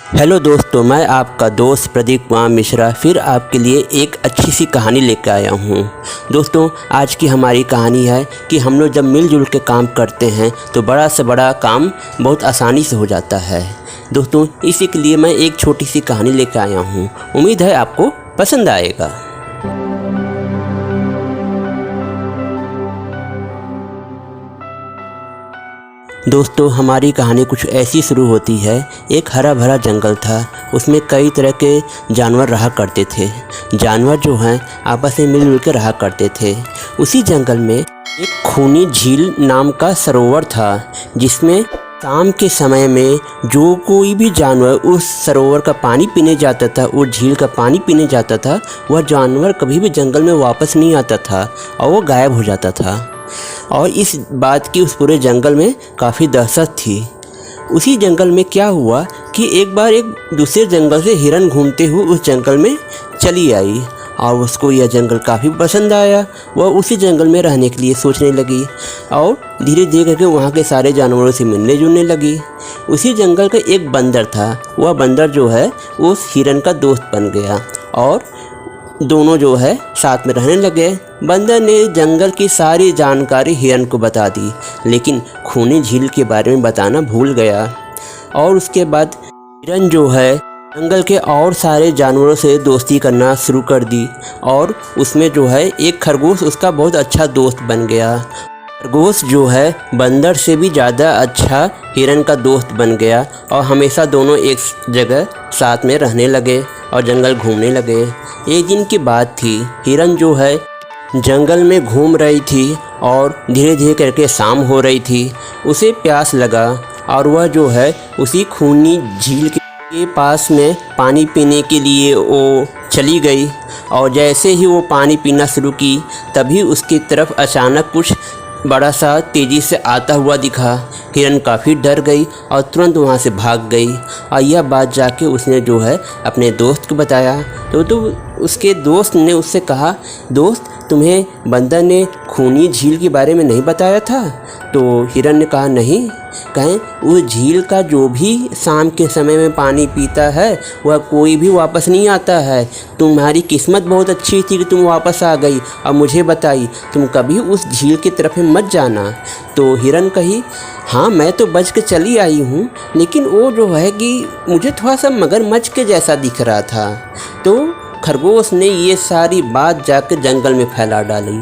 Hello दोस्तों, मैं आपका दोस्त प्रदीप कुमार मिश्रा फिर आपके लिए एक अच्छी सी कहानी लेकर आया हूँ। दोस्तों, आज की हमारी कहानी है कि हम लोग जब मिलजुल के काम करते हैं तो बड़ा से बड़ा काम बहुत आसानी से हो जाता है। दोस्तों, इसी के लिए मैं एक छोटी सी कहानी लेकर आया हूँ। उम्मीद है आपको पसंद आएगा। दोस्तों, हमारी कहानी कुछ ऐसी शुरू होती है। एक हरा भरा जंगल था, उसमें कई तरह के जानवर रहा करते थे। जानवर जो हैं आपस में मिलजुल के रहा करते थे। उसी जंगल में एक खूनी झील नाम का सरोवर था, जिसमें शाम के समय में जो कोई भी जानवर उस सरोवर का पानी पीने जाता था, उस झील का पानी पीने जाता था, वह जानवर कभी भी जंगल में वापस नहीं आता था और वो गायब हो जाता था। और इस बात की उस पूरे जंगल में काफ़ी दहशत थी। उसी जंगल में क्या हुआ कि एक बार एक दूसरे जंगल से हिरन घूमते हुए उस जंगल में चली आई और उसको यह जंगल काफ़ी पसंद आया। वह उसी जंगल में रहने के लिए सोचने लगी और धीरे धीरे करके वहाँ के सारे जानवरों से मिलने जुलने लगी। उसी जंगल का एक बंदर था। वह बंदर जो है उस हिरन का दोस्त बन गया और दोनों जो है साथ में रहने लगे। बंदर ने जंगल की सारी जानकारी हिरन को बता दी, लेकिन खूनी झील के बारे में बताना भूल गया। और उसके बाद हिरन जो है जंगल के और सारे जानवरों से दोस्ती करना शुरू कर दी और उसमें जो है एक खरगोश उसका बहुत अच्छा दोस्त बन गया। खरगोश जो है बंदर से भी ज़्यादा अच्छा हिरन का दोस्त बन गया और हमेशा दोनों एक जगह साथ में रहने लगे और जंगल घूमने लगे। एक दिन की बात थी, हिरन जो है जंगल में घूम रही थी और धीरे धीरे करके शाम हो रही थी। उसे प्यास लगा और वह जो है उसी खूनी झील के पास में पानी पीने के लिए वो चली गई। और जैसे ही वो पानी पीना शुरू की, तभी उसकी तरफ अचानक कुछ बड़ा सा तेज़ी से आता हुआ दिखा। हिरन काफ़ी डर गई और तुरंत वहाँ से भाग गई। और यह बात जाके उसने जो है अपने दोस्त को बताया। तो उसके दोस्त ने उससे कहा, दोस्त, तुम्हें बंदर ने खूनी झील के बारे में नहीं बताया था? तो हिरन ने कहा, नहीं। कहें, उस झील का जो भी शाम के समय में पानी पीता है वह कोई भी वापस नहीं आता है। तुम्हारी किस्मत बहुत अच्छी थी कि तुम वापस आ गई और मुझे बताई। तुम कभी उस झील की तरफ मत जाना। तो हिरन कही, हाँ, मैं तो बच के चली आई हूँ, लेकिन वो जो है कि मुझे थोड़ा सा मगरमच्छ के जैसा दिख रहा था। तो खरगोश ने ये सारी बात जाकर जंगल में फैला डाली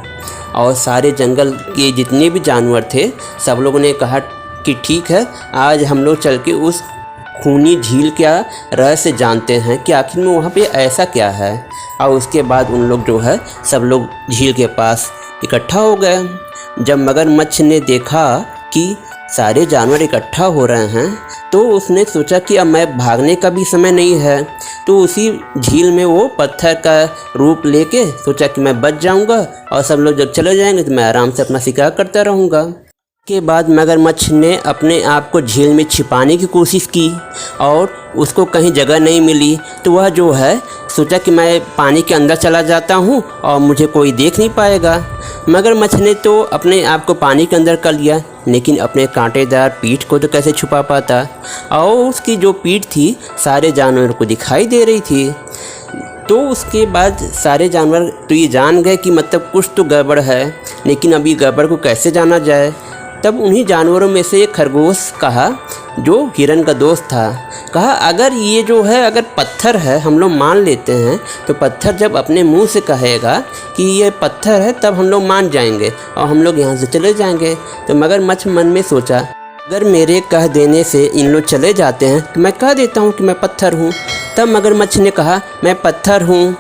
और सारे जंगल के जितने भी जानवर थे सब लोगों ने कहा कि ठीक है, आज हम लोग चल के उस खूनी झील का रहस्य जानते हैं कि आखिर में वहाँ पे ऐसा क्या है। और उसके बाद उन लोग जो है सब लोग झील के पास इकट्ठा हो गए। जब मगरमच्छ ने देखा कि सारे जानवर इकट्ठा हो रहे हैं तो उसने सोचा कि अब मैं भागने का भी समय नहीं है। तो उसी झील में वो पत्थर का रूप लेके सोचा कि मैं बच जाऊंगा और सब लोग जब चले जाएंगे तो मैं आराम से अपना शिकार करता रहूँगा। के बाद मगरमच्छ ने अपने आप को झील में छिपाने की कोशिश की और उसको कहीं जगह नहीं मिली। तो वह जो है सोचा कि मैं पानी के अंदर चला जाता हूँ और मुझे कोई देख नहीं पाएगा। मगरमच्छ ने तो अपने आप को पानी के अंदर कर लिया, लेकिन अपने कांटेदार पीठ को तो कैसे छुपा पाता। और उसकी जो पीठ थी सारे जानवरों को दिखाई दे रही थी। तो उसके बाद सारे जानवर तो ये जान गए कि मतलब कुछ तो गड़बड़ है, लेकिन अभी गड़बड़ को कैसे जाना जाए। तब उन्हीं जानवरों में से एक खरगोश कहा, जो हिरन का दोस्त था, कहा, अगर ये जो है अगर पत्थर है, हम लोग मान लेते हैं, तो पत्थर जब अपने मुंह से कहेगा कि ये पत्थर है तब हम लोग मान जाएंगे और हम लोग यहाँ से चले जाएंगे। तो मगरमच्छ मन में सोचा, अगर मेरे कह देने से इन लोग चले जाते हैं तो मैं कह देता हूँ कि मैं पत्थर हूँ। तब मगरमच्छ ने कहा, मैं पत्थर हूँ।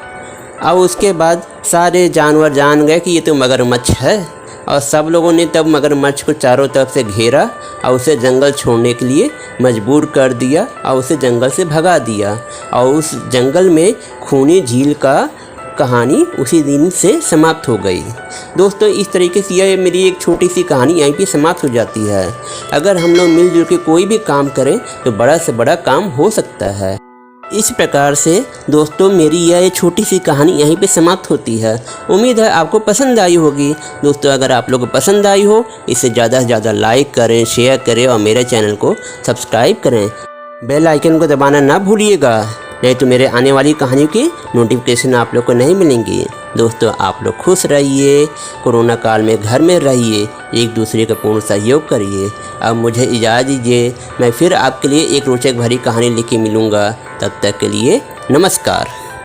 और उसके बाद सारे जानवर जान गए कि ये तो मगरमच्छ है और सब लोगों ने तब मगरमच्छ को चारों तरफ से घेरा और उसे जंगल छोड़ने के लिए मजबूर कर दिया और उसे जंगल से भगा दिया। और उस जंगल में खूनी झील का कहानी उसी दिन से समाप्त हो गई। दोस्तों, इस तरीके से यह मेरी एक छोटी सी कहानी यहीं पे समाप्त हो जाती है। अगर हम लोग मिलजुल के कोई भी काम करें तो बड़ा से बड़ा काम हो सकता है। इस प्रकार से दोस्तों मेरी यह छोटी सी कहानी यहीं पे समाप्त होती है। उम्मीद है आपको पसंद आई होगी। दोस्तों, अगर आप लोगों को पसंद आई हो, इसे ज़्यादा से ज़्यादा लाइक करें, शेयर करें और मेरे चैनल को सब्सक्राइब करें। बेल आइकन को दबाना ना भूलिएगा, नहीं तो मेरे आने वाली कहानियों की नोटिफिकेशन आप लोग को नहीं मिलेंगी। दोस्तों, आप लोग खुश रहिए, कोरोना काल में घर में रहिए, एक दूसरे का पूर्ण सहयोग करिए। अब मुझे इजाज़त दीजिए, मैं फिर आपके लिए एक रोचक भरी कहानी लेके मिलूँगा। तब तक के लिए नमस्कार।